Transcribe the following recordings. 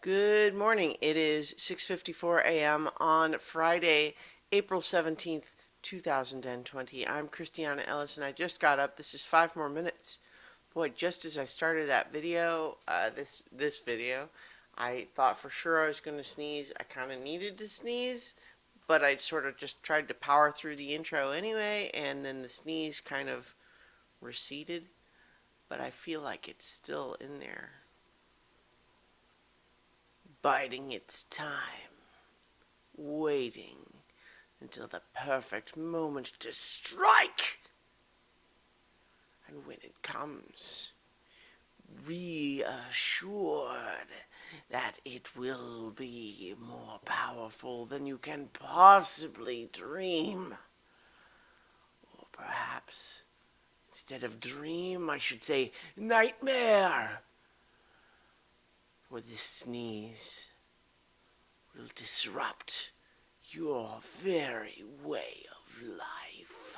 Good morning. It is 6:54 a.m. on Friday, April 17th, 2020. I'm Christiana Ellis and I just got up. This is 5 more minutes. Boy, just as I started that video, this video, I thought for sure I was going to sneeze. I kind of needed to sneeze, but I sort of just tried to power through the intro anyway, and then the sneeze kind of receded, but I feel like it's still in there, biding its time, waiting until the perfect moment to strike. And when it comes, reassured that it will be more powerful than you can possibly dream. Or perhaps, instead of dream, I should say nightmare. For this sneeze will disrupt your very way of life.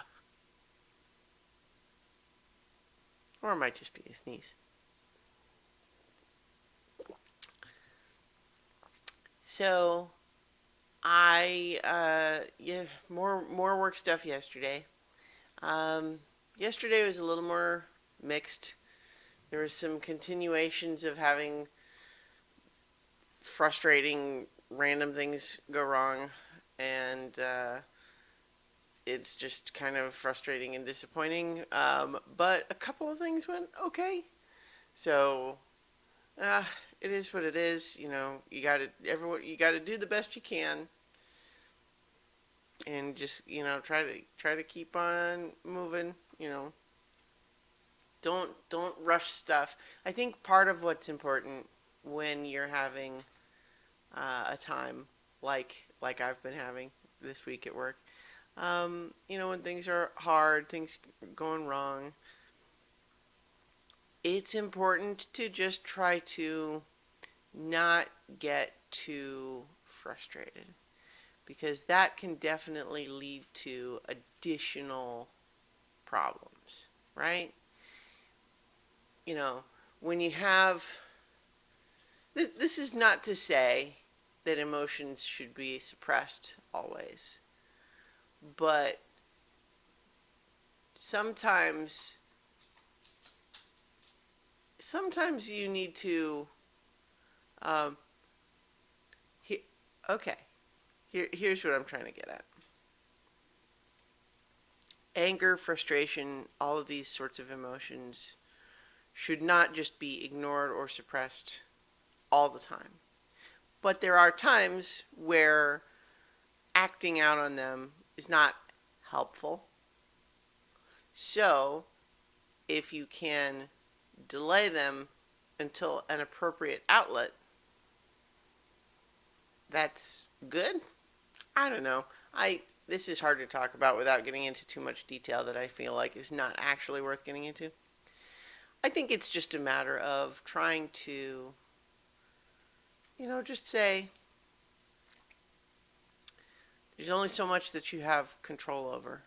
Or it might just be a sneeze. So, more work stuff yesterday. Yesterday was a little more mixed. There was some continuations of having frustrating random things go wrong, and it's just kind of frustrating and disappointing. But a couple of things went okay. So uh, it is what it is. You gotta do the best you can, and just try to keep on moving. Don't rush stuff. I think part of what's important when you're having a time like I've been having this week at work. When things are hard, things going wrong, it's important to just try to not get too frustrated, because that can definitely lead to additional problems, right? You know, when you have this is not to say that emotions should be suppressed always, but sometimes you need to um, he, okay, here's what I'm trying to get at. Anger, frustration, all of these sorts of emotions should not just be ignored or suppressed all the time. But there are times where acting out on them is not helpful. So, if you can delay them until an appropriate outlet, that's good. I don't know. This is hard to talk about without getting into too much detail that I feel like is not actually worth getting into. I think it's just a matter of trying to, just say there's only so much that you have control over.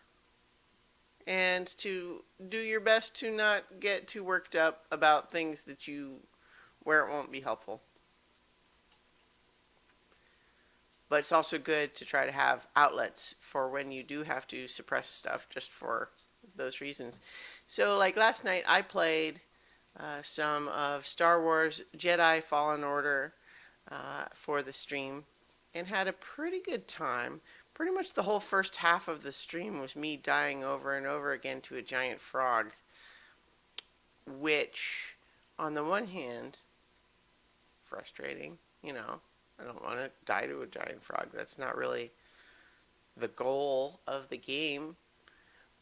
And to do your best to not get too worked up about things where it won't be helpful. But it's also good to try to have outlets for when you do have to suppress stuff, just for those reasons. So, like last night, I played some of Star Wars Jedi Fallen Order for the stream and had a pretty good time. Pretty much the whole first half of the stream was me dying over and over again to a giant frog, which, on the one hand, frustrating. I don't want to die to a giant frog. That's not really the goal of the game.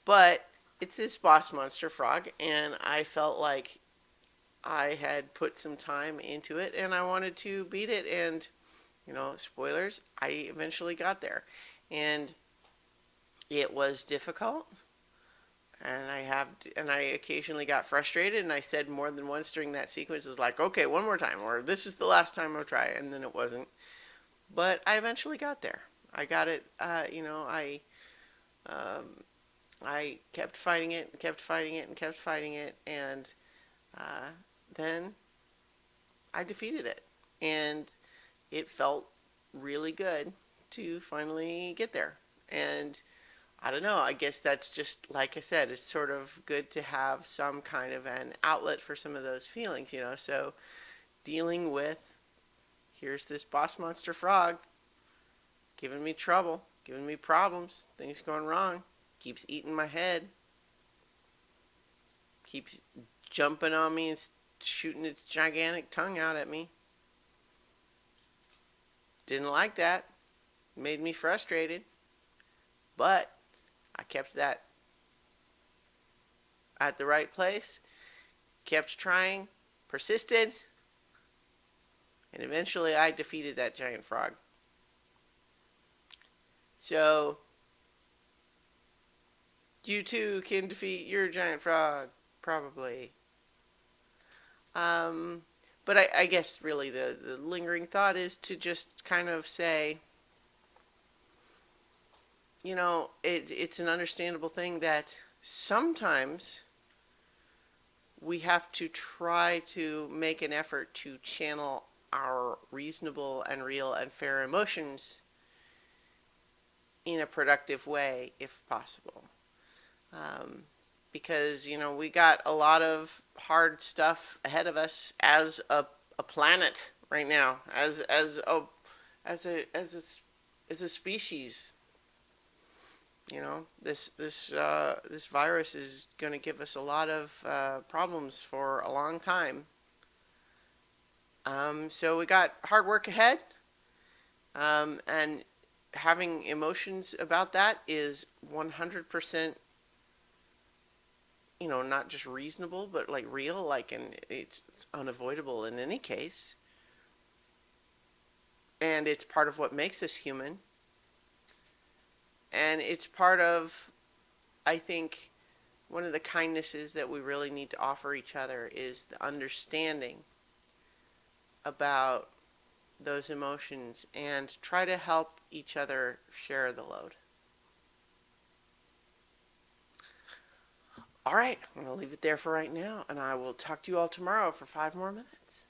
But it's this boss monster frog, and I felt like I had put some time into it, and I wanted to beat it. And, spoilers, I eventually got there. And it was difficult, and I occasionally got frustrated, and I said more than once during that sequence, is like, okay, one more time, or this is the last time I'll try, and then it wasn't. But I eventually got there. I got it. I kept fighting it, and kept fighting it, and kept fighting it, and then I defeated it. And it felt really good to finally get there. And I don't know, I guess that's just, like I said, it's sort of good to have some kind of an outlet for some of those feelings, you know. So dealing with, here's this boss monster frog giving me trouble, giving me problems, things going wrong, keeps eating my head, keeps jumping on me and shooting its gigantic tongue out at me. Didn't like that. Made me frustrated. But I kept that at the right place, kept trying, persisted, and eventually I defeated that giant frog. So you too can defeat your giant frog, probably. Um, but I guess really the lingering thought is to just kind of say, you know, it's an understandable thing that sometimes we have to try to make an effort to channel our reasonable and real and fair emotions in a productive way if possible. Um, because, you know, we got a lot of hard stuff ahead of us as a planet right now, as a species. You know, this virus is going to give us a lot of problems for a long time. So we got hard work ahead, and having emotions about that is 100%, you know, not just reasonable, but like real, like, and it's unavoidable in any case. And it's part of what makes us human. And it's part of, I think, one of the kindnesses that we really need to offer each other is the understanding about those emotions and try to help each other share the load. All right, I'm going to leave it there for right now, and I will talk to you all tomorrow for 5 more minutes.